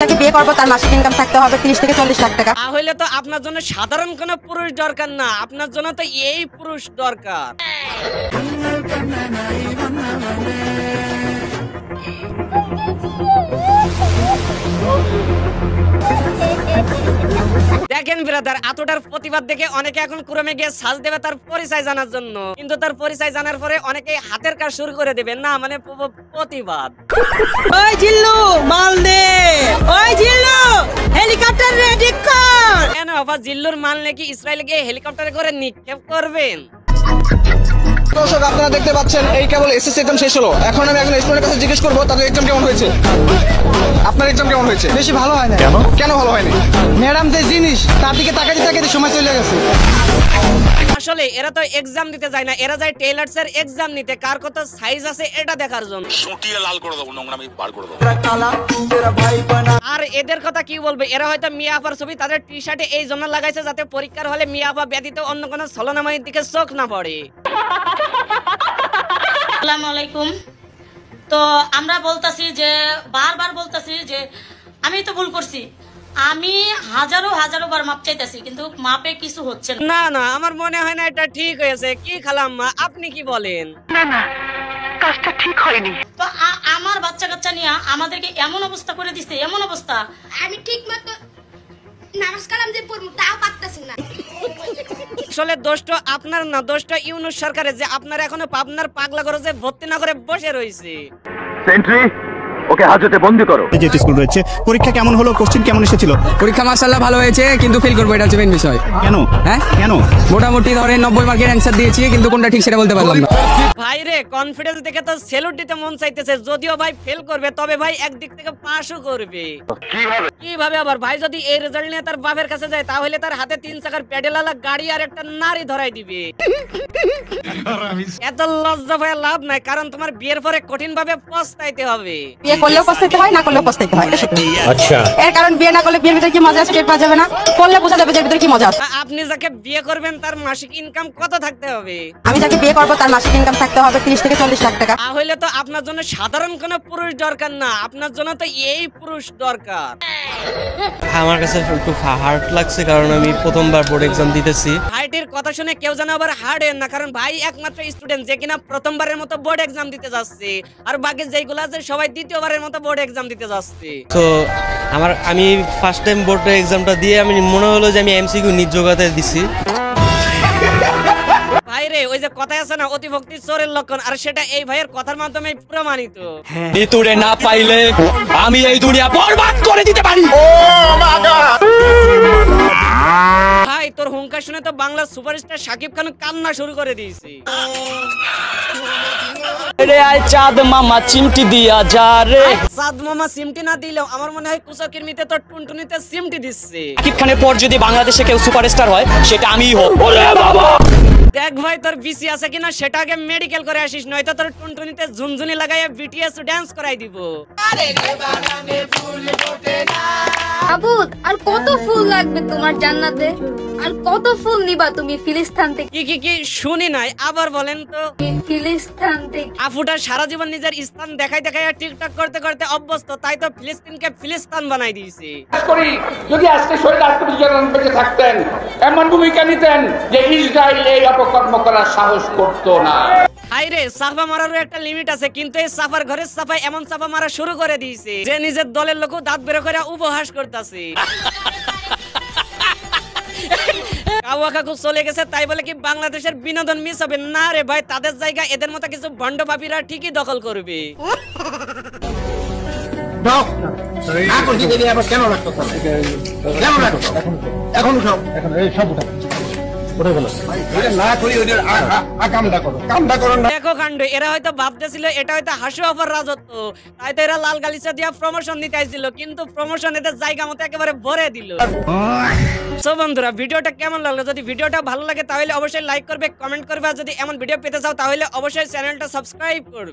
বিয়ে করবো তার মাসিক ইনকাম থাকতে হবে 30 থেকে 40 লাখ টাকা। তাহলে তো আপনার জন্য সাধারণ কোনো পুরুষ দরকার না, আপনার জন্য তো এই পুরুষ দরকার। দেখেন ব্রাদার, এতটার প্রতিবাদ দেখে অনেকে এখন ক্রমে গিয়ে সাজ দেবে তার পরিচয় জানার জন্য, কিন্তু তার পরিচয় জানার পরে অনেকে হাতের কাজ শুরু করে দেবে না, মানে প্রতিবাদ। ওই জিল্লু মাল দে, ওই জিল্লু হেলিকপ্টার রেডি কর। কেন আবার জিল্লুর মাল নাকি ইসরায়েলে গিয়ে হেলিকপ্টারে করে নিক্ষেপ করবেন? দর্শক আপনারা দেখতে পাচ্ছেন এই কেবল এসএসসি এক্সাম শেষ হলো। এখন আমি একজন স্টুডেন্টের কাছে জিজ্ঞেস করবো তাদের এক্সাম কেমন হয়েছে। আপনার এক্সাম কেমন হয়েছে? বেশি ভালো হয় না। কেন ভালো হয়নি? ম্যাডাম যে জিনিস তার দিকে তাকাতে সময় চলে গেছে। আসলে এরা তো এক্সাম দিতে যায় না, এরা যায় টেইলার্স এর এক্সাম নিতে, কার কত সাইজ আছে এটা দেখার জন্য। সুটিয়ে লাল করে দেবো, নোংরামি বার করে দেবো। আর এদের কথা কি বলবে, এরা হয়তো মিয়া আপার ছবি তাদের টি শার্টে এই জন্য লাগাইছে যাতে পরীক্ষার হলে মিয়া আপা ব্যতীত অন্য কোনো ছলনাময়ীর দিকে চোখ না পড়ে। আসসালামু আলাইকুম। তো আমরা বলতাছি যে বারবার বলতাছি যে আমি তো ভুল করছি, আমি হাজারো বার মাপ চাইতেছি, কিন্তু মাপে কিছু হচ্ছে না। না না, আমার মনে হয় না এটা ঠিক হয়েছে। কি খালাম্মা, আপনি কি বলেন? না কাজটা ঠিক হয়নি। তো আমার বাচ্চা কাচ্চা নিয়ে আমাদেরকে এমন অবস্থা করে দিচ্ছে, এমন অবস্থা আমি ঠিক মতো নামাজ কালাম যে পড়বো তাও পারতেছি না। আসলে দোষটা আপনার না, দোষটা ইউনূস সরকারের, যে আপনারা এখনো পাবনার পাগলা করে যে ভর্তি না করে বসে রয়েছে। সেন্ট্রি ওকে হাজতে বন্দি করো। যে স্কুল রয়েছে, পরীক্ষা কেমন হলো, কোশ্চেন কেমন এসেছিল? পরীক্ষা মাশাআল্লাহ ভালো হয়েছে, কিন্তু ফেল করবো, এটা হচ্ছে মেইন বিষয়। কেন? হ্যাঁ কেন? মোটামুটি ধরেন 90 মার্কের অ্যানসার দিয়েছি, কিন্তু কোনটা ঠিক সেটা বলতে পারলাম না। ভাই রে, কনফিডেন্স দেখে তো স্যালুট দিতে মন চাইতেছে। যদিও ভাই ফেল করবে, তবে ভাই একদিক থেকে পাসও করবে। কিভাবে আবার? ভাই যদি এই রেজাল্ট নিয়ে তার বাপের কাছে যায়, তাহলে তার হাতে 3 চাকার প্যাডেলওয়ালা গাড়ি আর একটা নারী ধরাই দিবে। এত লজ্জা ভয় লাভ নাই, কারণ তোমার বিয়ের পরে কঠিন ভাবে পস্তাইতে হবে। বিয়ে করলেও পস্তাইতে হয়, না করলেও পস্তাইতে হয়। আচ্ছা, এর কারণ বিয়ে না করলে বিয়ের ভিতরে কি মজা আছে টের পাওয়া যাবে না, করলে বোঝা যাবে যে এর ভিতরে কি মজা আছে। আপনি যাকে বিয়ে করবেন তার মাসিক ইনকাম কত থাকতে হবে? আমি যাকে বিয়ে করবো তার মাসিক ইনকাম থাকতে হবে 30 থেকে 40 লাখ টাকা। তাহলে তো আপনার জন্য সাধারণ কোনো পুরুষ দরকার না, আপনার জন্য তো এই পুরুষ দরকার। আমার কাছে একটু হার্ড লাগছে, কারণ আমি প্রথমবার বোর্ড এক্সাম দিতেছি। ভাইটির কথা শুনে কেউ যেন আবার হার্ড হয় না, কারণ ভাই একমাত্র স্টুডেন্ট যে কিনা প্রথমবারের মতো বোর্ড এক্সাম দিতে যাচ্ছে, আর বাকি যেগুলো আছে সবাই দ্বিতীয়বারের মতো বোর্ড এক্সাম দিতে যাচ্ছে। তো আমি ফার্স্ট টাইম বোর্ড এক্সামটা দিয়ে আমি মনে হলো যে আমি এমসিকিউ নিজ জোগাতে দিছি। ভাই রে, ওই যে কথাই আছে না, অতিভক্তি চোরের লক্ষণ, আর সেটা এই ভাইয়ের কথার মাধ্যমে প্রমাণিত। ভিতরে না পাইলে আমি এই দুনিয়া বরবাদ করে দিতে পারি। ভাই তোর হুঙ্কার শুনে তো বাংলা সুপারস্টার শাকিব খান কান্না শুরু করে দিয়েছে। চাঁদ মামা চিমটি দিয়া যা রে। চাঁদ মামা সিমটি না দিলেও আমার মনে হয় কুচকের মিতে তো টুনটুনিতে সিমটি দিচ্ছে। শাকিব খানের পর যদি বাংলাদেশে কেউ সুপারস্টার হয় সেটা আমিই হব। দেখ ভাই, তোর বিসি আছে কিনা সেটা আগে মেডিকেল করে আসিস, নয়তো তোর টুনটুনিতে ঝুনঝুনি লাগাইয়া বিটিএস ডান্স করাই দিব। আবু আর কত ফুল লাগবে তোমার জান্নাতে? আর কত ফুল নিবা তুমি ফিলিস্তিন থেকে? কি শুনি নাই, আবার বলেন তো। ফিলিস্তিন থেকে। আফুটা সারা জীবন নিজের স্থান দেখাই টিকটক করতে করতে অভ্যস্ত, তাই তো ফিলিস্তিনকে ফিলিস্তান বানাই দিয়েছে। যদি আজকে শহীদ রাষ্ট্রপতি বেঁচে থাকতেন, এমন ভূমিকা নিতেন যে ইসরায়েল এই অপকর্ম করার সাহস করতো না। আইরে, সাফা মারারও একটা লিমিট আছে, কিন্তু এই সাফার ঘরের সাফাই এমন সাফা মারা শুরু করে দিয়েছে যে নিজের দলের লোক দাঁত বের করে উপহাস করতেছে। কাউয়া কাকু চলে গেছে তাই বলে কি বাংলাদেশের বিনোদন মিস হবে? না রে ভাই, তাদের জায়গা এদের মতো কিছু ভণ্ড ভাবিরা ঠিকই দখল করবে। দেখো কাণ্ড, এরা হয়তো ভাবতেছিল এটা হয়তো হাসু অফার রাজত্ব, তাই তো এরা লাল গালিচা দিয়া প্রমোশন দিতে আইছিল, কিন্তু প্রমোশন এদের জায়গা মতো একেবারে ভরে দিল। সো বন্ধুরা, ভিডিওটা কেমন লাগলো? যদি ভিডিওটা ভালো লাগে তাহলে অবশ্যই লাইক করবে, কমেন্ট করবে, আর যদি এমন ভিডিও পেতে চাও তাহলে অবশ্যই চ্যানেলটা সাবস্ক্রাইব করবে।